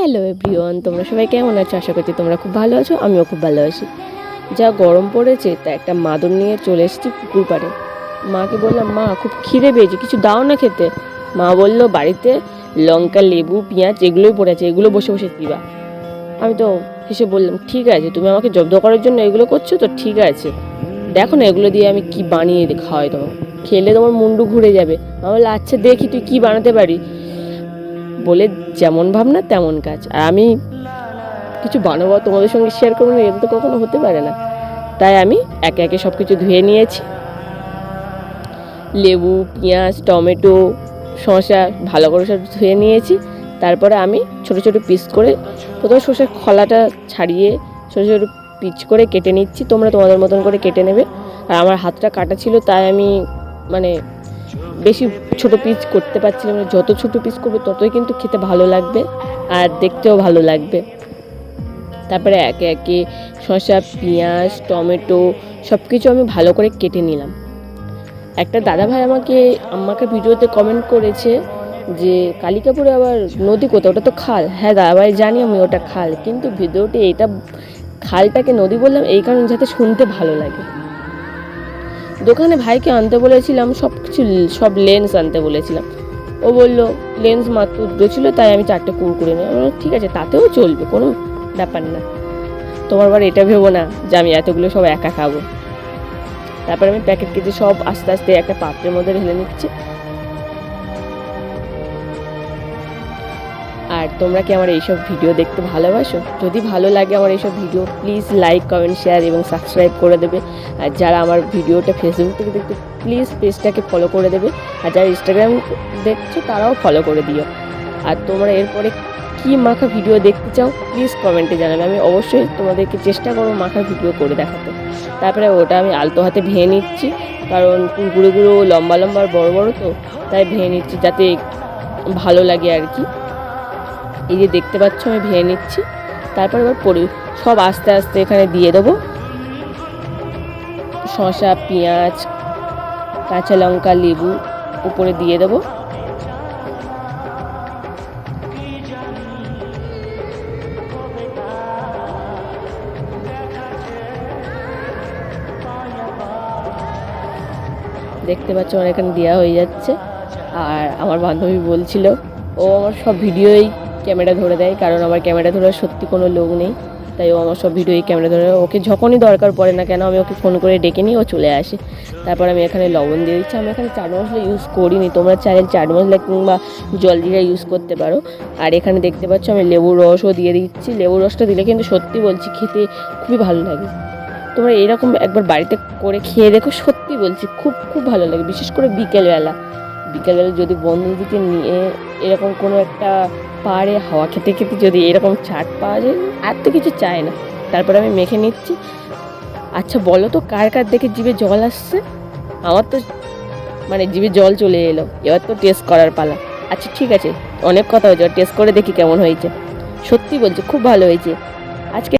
Hello everyone, তোমরা সবাই কেমন আছো? আশা করছি তোমরা খুব ভালো আছো, আমিও খুব ভালো আছি। যা গরম পড়েছে, তা একটা মাদুর নিয়ে চলে এসেছি পুকুর পাড়ে। মাকে বললাম, মা খুব খিদে পেয়েছে, কিছু দাও না খেতে। মা বললো, বাড়িতে লঙ্কা, লেবু, পেঁয়াজ এগুলোই পড়ে আছে, এগুলো বসে বসে দিবা। আমি তো হেসে বললাম, ঠিক আছে, তুমি আমাকে জব্দ করার জন্য এগুলো করছো তো ঠিক আছে, দেখো না এগুলো দিয়ে আমি কি বানিয়ে খাওয়াই তোমার, খেলে তোমার মুন্ডু ঘুরে যাবে। আমি বললাম, আচ্ছা দেখি তুই কি বানাতে পারি। বলে যেমন ভাবনা তেমন কাজ। আর আমি কিছু বানাবো তোমাদের সঙ্গে শেয়ার করবো না, এটা তো কখনো হতে পারে না। তাই আমি একে একে সব কিছু ধুয়ে নিয়েছি। লেবু, পেঁয়াজ, টমেটো, শসা ভালো করে সব ধুয়ে নিয়েছি। তারপরে আমি ছোটো ছোটো পিস করে প্রথমে শসার খোলাটা ছাড়িয়ে ছোটো ছোটো পিস করে কেটে নিচ্ছি। তোমরা তোমাদের মতন করে কেটে নেবে। আর আমার হাতটা কাটা ছিল, তাই আমি বেশি ছোট পিস করতে পারছিলাম না। যত ছোট পিস করবে ততই কিন্তু খেতে ভালো লাগবে আর দেখতেও ভালো লাগবে। তারপরে একে একে শসা, পেঁয়াজ, টমেটো সব কিছু আমি ভালো করে কেটে নিলাম। একটা দাদাভাই আমাকে ভিডিওতে কমেন্ট করেছে যে কালিকাপুরে আবার নদী কোথায়, ওটা তো খাল। হ্যাঁ দাদাভাই, জানি আমি ওটা খাল, কিন্তু ভিডিওটি এটা খালটাকে নদী বললাম এই কারণে যাতে শুনতে ভালো লাগে। দোকানে ভাইকে আনতে বলেছিলাম সব লেন্স আনতে বলেছিলাম। ও বললো লেন্স মাত্র দুটো ছিল, তাই আমি 4টে কুরকুরে নিই। ঠিক আছে, তাতেও চলবে, কোনো ব্যাপার না। তোমার আবার এটা ভেবো না যে আমি এতগুলো সব একা খাবো। তারপরে আমি প্যাকেট কেটে সব আস্তে আস্তে একটা পাত্রের মধ্যে ঢেলে নিচ্ছি। আর তোমরা কি আমার এইসব ভিডিও দেখতে ভালোবাসো? যদি ভালো লাগে আমার এইসব video, please like, comment, share এবং সাবস্ক্রাইব করে দেবে। আর যারা আমার ভিডিওটা ফেসবুক থেকে দেখতে, প্লিজ পেজটাকে ফলো করে দেবে। আর যারা ইনস্টাগ্রাম দেখছো তারাও ফলো করে দিও। আর তোমরা এরপরে কি মাখা ভিডিও দেখতে চাও প্লিজ কমেন্টে জানাবে। আমি অবশ্যই তোমাদেরকে চেষ্টা করবো মাখা ভিডিও করে দেখাতে। তারপরে ওটা আমি আলতো হাতে ভেঙে নিচ্ছি, কারণ কুরকুরেগুলো লম্বা লম্বা আর বড় বড়, তো তাই ভেঙে নিচ্ছি যাতে ভালো লাগে আর কি। এই যে দেখতে পাচ্ছ আমি ভেঙে নিচ্ছি। তারপর এবার সব আস্তে আস্তে এখানে দিয়ে দেবো। শসা, পেঁয়াজ, কাঁচা লঙ্কা, লেবু উপরে দিয়ে দেবো। দেখতে পাচ্ছ আমার এখানে দেওয়া হয়ে যাচ্ছে। আর আমার বান্ধবী বলছিল ও আমার সব ভিডিওই ক্যামেরা ধরে দেয়, কারণ আমার ক্যামেরা ধরার সত্যি কোনো লোক নেই, তাই ও আমার সব ভিডিওই ক্যামেরা ধরে। ওকে যখনই দরকার পড়ে না কেন, আমি ওকে ফোন করে ডেকে নিই, ও চলে আসে। তারপর আমি এখানে লবণ দিয়ে দিচ্ছি। আমি এখানে চাট মশলা ইউজ করিনি, তোমরা চাইলে চাট মশলা কিংবা জলজিরা ইউজ করতে পারো। আর এখানে দেখতে পাচ্ছ আমি লেবুর রসও দিয়ে দিচ্ছি। লেবুর রসটা দিলে কিন্তু সত্যি বলছি খেতে খুবই ভালো লাগে। তোমরা এরকম একবার বাড়িতে করে খেয়ে দেখো, সত্যি বলছি খুব খুব ভালো লাগে। বিশেষ করে বিকেলবেলা যদি বন্ধুদেরকে নিয়ে এরকম কোনো একটা পাহাড়ে হাওয়া খেতে খেতে যদি এরকম চাট পাওয়া যায়, আর তো কিছু চাই না। তারপরে আমি মেখে নিচ্ছি। আচ্ছা বলো তো কার কার দেখে জিভে জল আসছে? আমার তো জিভে জল চলে এলো। এবার তো টেস্ট করার পালা। আচ্ছা ঠিক আছে, অনেক কথা হয়েছে, টেস্ট করে দেখি কেমন হয়েছে। সত্যি বলছি খুব ভালো হয়েছে আজকে।